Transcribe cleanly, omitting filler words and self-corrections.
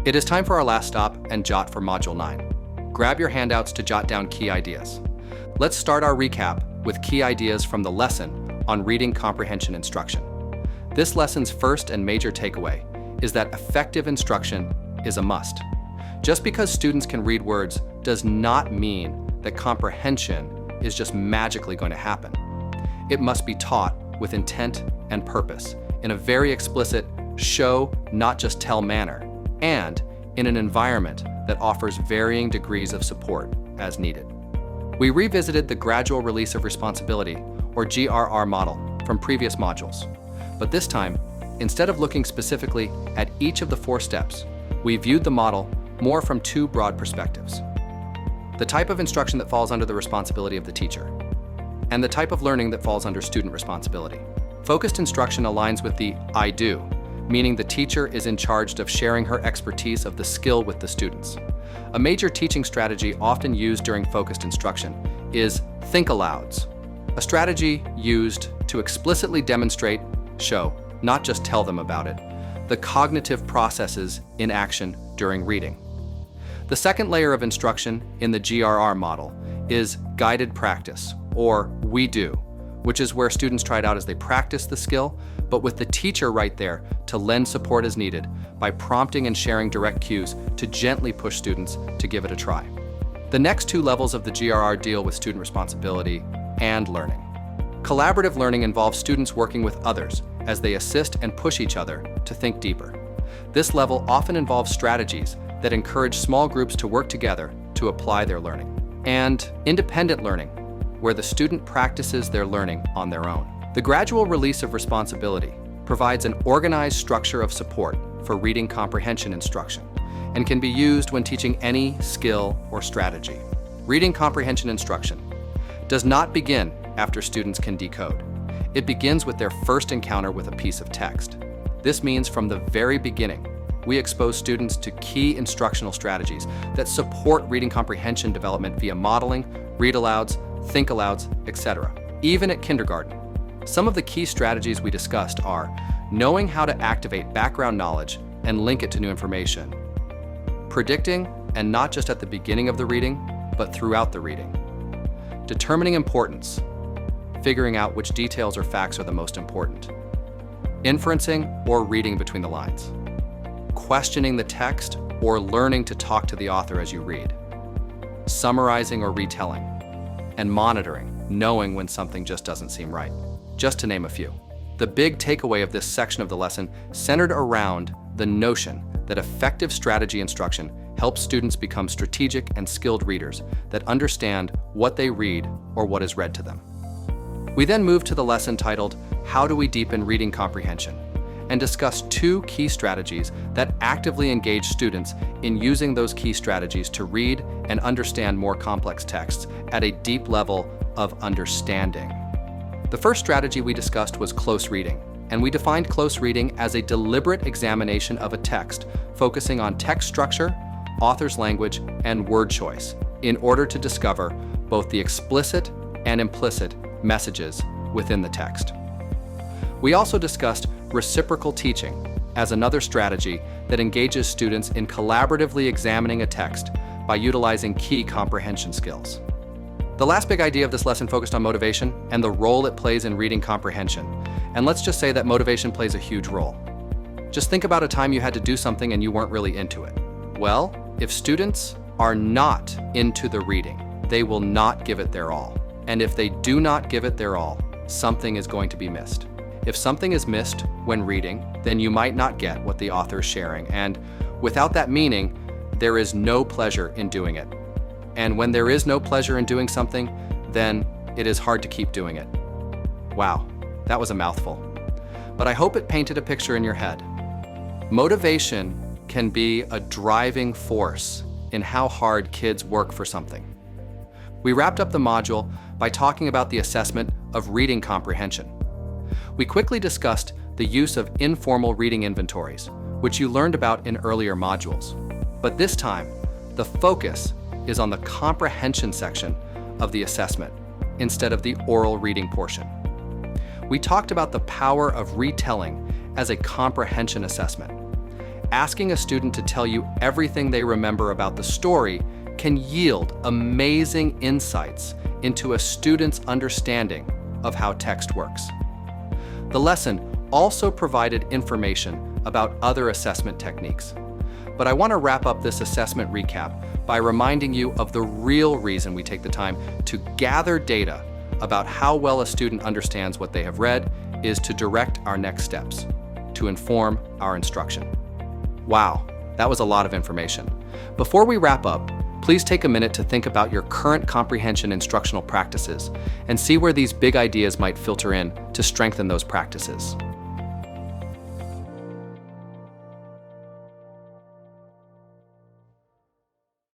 It is time for our last stop and jot for Module 9. Grab your handouts to jot down key ideas. Let's start our recap with key ideas from the lesson on reading comprehension instruction. This lesson's first and major takeaway is that effective instruction is a must. Just because students can read words does not mean that comprehension is just magically going to happen. It must be taught with intent and purpose in a very explicit show, not just tell manner, and in an environment that offers varying degrees of support as needed. We revisited the gradual release of responsibility, or GRR model, from previous modules. But this time, instead of looking specifically at each of the 4 steps, we viewed the model more from 2 broad perspectives. The type of instruction that falls under the responsibility of the teacher, and the type of learning that falls under student responsibility. Focused instruction aligns with the I do, meaning the teacher is in charge of sharing her expertise of the skill with the students. A major teaching strategy often used during focused instruction is think alouds, a strategy used to explicitly demonstrate, show, not just tell them about it, the cognitive processes in action during reading. The second layer of instruction in the GRR model is guided practice, or we do, which is where students try it out as they practice the skill, but with the teacher right there to lend support as needed by prompting and sharing direct cues to gently push students to give it a try. The next 2 levels of the GRR deal with student responsibility and learning. Collaborative learning involves students working with others as they assist and push each other to think deeper. This level often involves strategies that encourage small groups to work together to apply their learning. And independent learning, where the student practices their learning on their own. The gradual release of responsibility provides an organized structure of support for reading comprehension instruction and can be used when teaching any skill or strategy. Reading comprehension instruction does not begin after students can decode. It begins with their first encounter with a piece of text. This means from the very beginning, we expose students to key instructional strategies that support reading comprehension development via modeling, read-alouds, think-alouds, etc. Even at kindergarten, some of the key strategies we discussed are knowing how to activate background knowledge and link it to new information, predicting, and not just at the beginning of the reading, but throughout the reading, determining importance, figuring out which details or facts are the most important, inferencing or reading between the lines, questioning the text or learning to talk to the author as you read, summarizing or retelling, and monitoring, knowing when something just doesn't seem right, just to name a few. The big takeaway of this section of the lesson centered around the notion that effective strategy instruction helps students become strategic and skilled readers that understand what they read or what is read to them. We then moved to the lesson titled, How Do We Deepen Reading Comprehension? And discussed 2 key strategies that actively engage students in using those key strategies to read and understand more complex texts at a deep level of understanding. The first strategy we discussed was close reading, and we defined close reading as a deliberate examination of a text, focusing on text structure, author's language, and word choice in order to discover both the explicit and implicit messages within the text. We also discussed reciprocal teaching as another strategy that engages students in collaboratively examining a text by utilizing key comprehension skills. The last big idea of this lesson focused on motivation and the role it plays in reading comprehension. And let's just say that motivation plays a huge role. Just think about a time you had to do something and you weren't really into it. Well, if students are not into the reading, they will not give it their all. And if they do not give it their all, something is going to be missed. If something is missed when reading, then you might not get what the author is sharing. And without that meaning, there is no pleasure in doing it. And when there is no pleasure in doing something, then it is hard to keep doing it. Wow, that was a mouthful. But I hope it painted a picture in your head. Motivation can be a driving force in how hard kids work for something. We wrapped up the module by talking about the assessment of reading comprehension. We quickly discussed the use of informal reading inventories, which you learned about in earlier modules. But this time, the focus is on the comprehension section of the assessment instead of the oral reading portion. We talked about the power of retelling as a comprehension assessment asking a student to tell you everything they remember about the story can yield amazing insights into a student's understanding of how text works. The lesson also provided information about other assessment techniques. But I want to wrap up this assessment recap by reminding you of the real reason we take the time to gather data about how well a student understands what they have read is to direct our next steps, to inform our instruction. Wow, that was a lot of information. Before we wrap up, please take a minute to think about your current comprehension instructional practices and see where these big ideas might filter in to strengthen those practices.